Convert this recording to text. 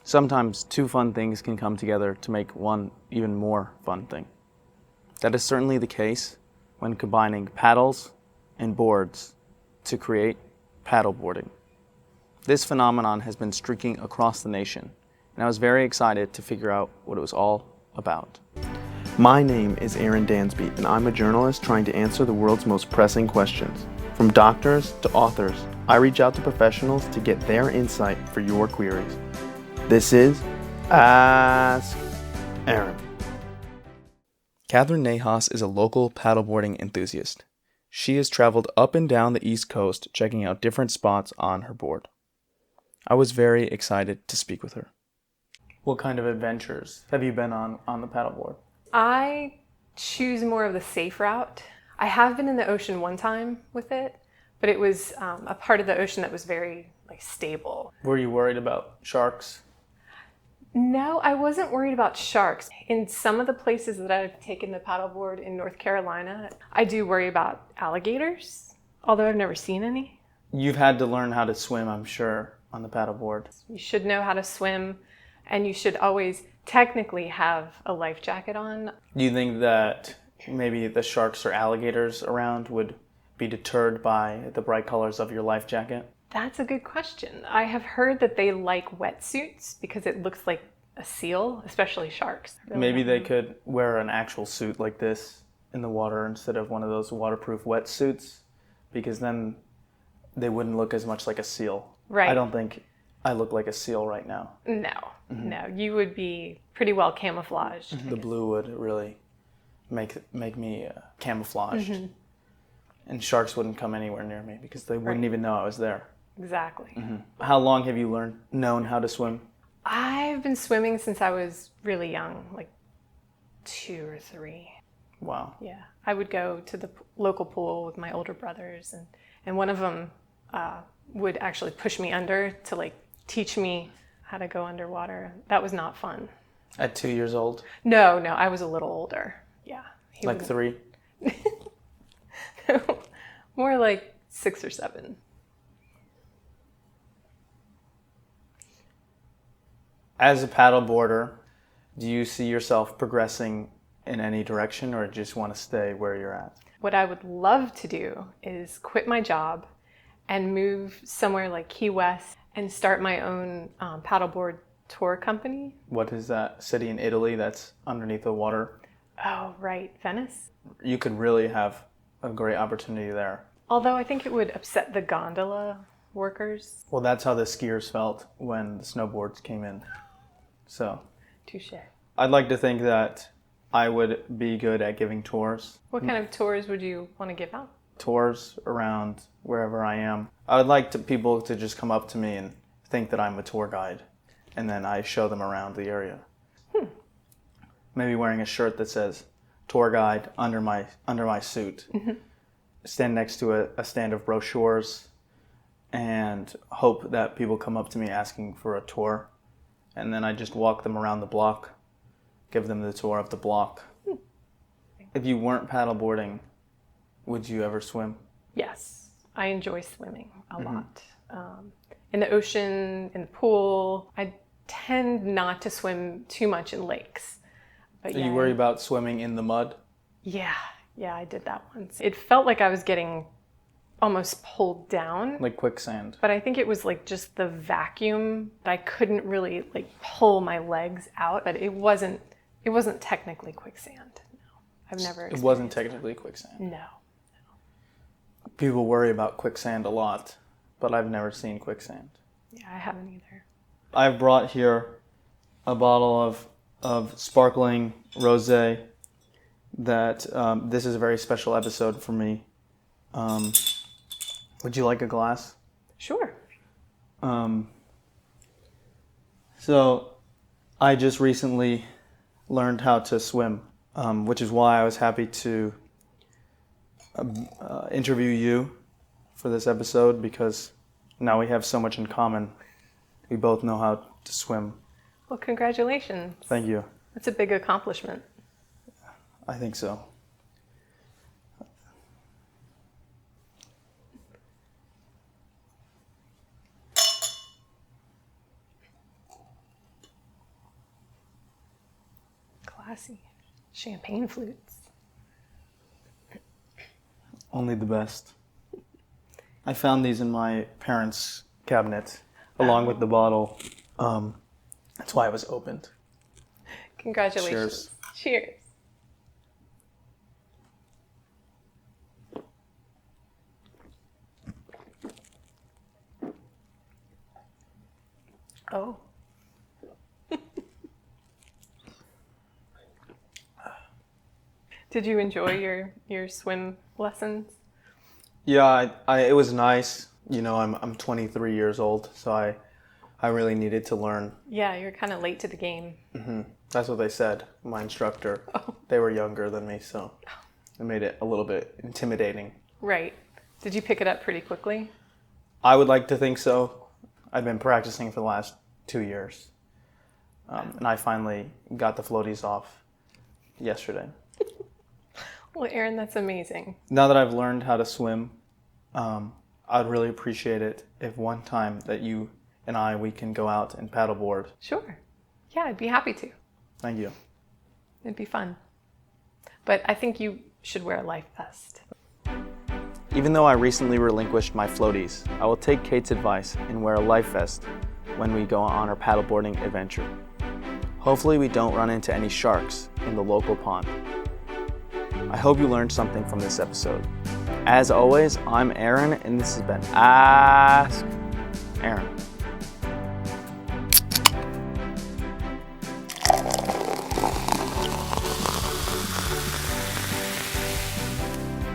Sometimes two fun things can come together to make one even more fun thing. That is certainly the case when combining paddles and boards to create paddleboarding. This phenomenon has been streaking across the nation, and I was very excited to figure out what it was all about. My name is Arron Dansby, and I'm a journalist trying to answer the world's most pressing questions. From doctors to authors, I reach out to professionals to get their insight for your queries. This is Ask Arron. Cathrine Nahas is a local paddleboarding enthusiast. She has traveled up and down the East Coast checking out different spots on her board. I was very excited to speak with her. What kind of adventures have you been on the paddleboard? I choose more of the safe route. I have been in the ocean one time with it, but it was a part of the ocean that was very stable. Were you worried about sharks? No, I wasn't worried about sharks. In some of the places that I've taken the paddleboard in North Carolina, I do worry about alligators, although I've never seen any. You've had to learn how to swim, I'm sure, on the paddleboard. You should know how to swim, and you should always technically have a life jacket on. Do you think that maybe the sharks or alligators around would be deterred by the bright colors of your life jacket? That's a good question. I have heard that they like wetsuits because it looks like a seal, especially sharks. Maybe they could wear an actual suit like this in the water instead of one of those waterproof wetsuits, because then they wouldn't look as much like a seal. Right. I don't think I look like a seal right now. No, you would be pretty well camouflaged. The blue would really make me camouflaged. And sharks wouldn't come anywhere near me because they wouldn't even know I was there. Exactly. How long have you known how to swim? I've been swimming since I was really young, like 2 or 3. Wow. Yeah. I would go to the local pool with my older brothers, and one of them would actually push me under to teach me how to go underwater. That was not fun. At 2 years old? No, I was a little older. Yeah. Like 3? More like 6 or 7. As a paddleboarder, do you see yourself progressing in any direction, or just want to stay where you're at? What I would love to do is quit my job and move somewhere like Key West and start my own paddleboard tour company. What is that city in Italy that's underneath the water? Oh, right, Venice. You could really have a great opportunity there. Although I think it would upset the gondola workers. Well, that's how the skiers felt when the snowboards came in. So, Touche. I'd like to think that I would be good at giving tours. What kind of tours would you want to give out? Tours around wherever I am. I would like people to just come up to me and think that I'm a tour guide, and then I show them around the area. Maybe wearing a shirt that says tour guide under my suit. Stand next to a stand of brochures and hope that people come up to me asking for a tour, and then I just walk them around the block, give them the tour of the block. If you weren't paddleboarding, would you ever swim? Yes, I enjoy swimming a lot. In the ocean, in the pool. I tend not to swim too much in lakes. But Are you worried about swimming in the mud? Yeah, I did that once. It felt like I was getting almost pulled down. Like quicksand. But I think it was just the vacuum. I couldn't really pull my legs out, but it wasn't technically quicksand. No, I've never experienced It wasn't technically quicksand. No. People worry about quicksand a lot, but I've never seen quicksand. Yeah, I haven't either. I've brought here a bottle of sparkling rosé that this is a very special episode for me. Would you like a glass? Sure. So I just recently learned how to swim, which is why I was happy to interview you for this episode, because now we have so much in common. We both know how to swim. Well, congratulations. Thank you. That's a big accomplishment. I think so. classy. Champagne flutes. Only the best. I found these in my parents' cabinet along with the bottle. That's why it was opened. Congratulations. Cheers. Oh. Did you enjoy your swim lessons? Yeah, it was nice. You know, I'm 23 years old, so I really needed to learn. Yeah, you're kind of late to the game. Mm-hmm. That's what they said. My instructor. Oh. They were younger than me, so it made it a little bit intimidating. Right. Did you pick it up pretty quickly? I would like to think so. I've been practicing for the last 2 years, and I finally got the floaties off yesterday. Well, Arron, that's amazing. Now that I've learned how to swim, I'd really appreciate it if one time that you and we can go out and paddleboard. Sure. Yeah, I'd be happy to. Thank you. It'd be fun. But I think you should wear a life vest. Even though I recently relinquished my floaties, I will take Kate's advice and wear a life vest when we go on our paddleboarding adventure. Hopefully we don't run into any sharks in the local pond. I hope you learned something from this episode. As always, I'm Arron, and this has been Ask Arron.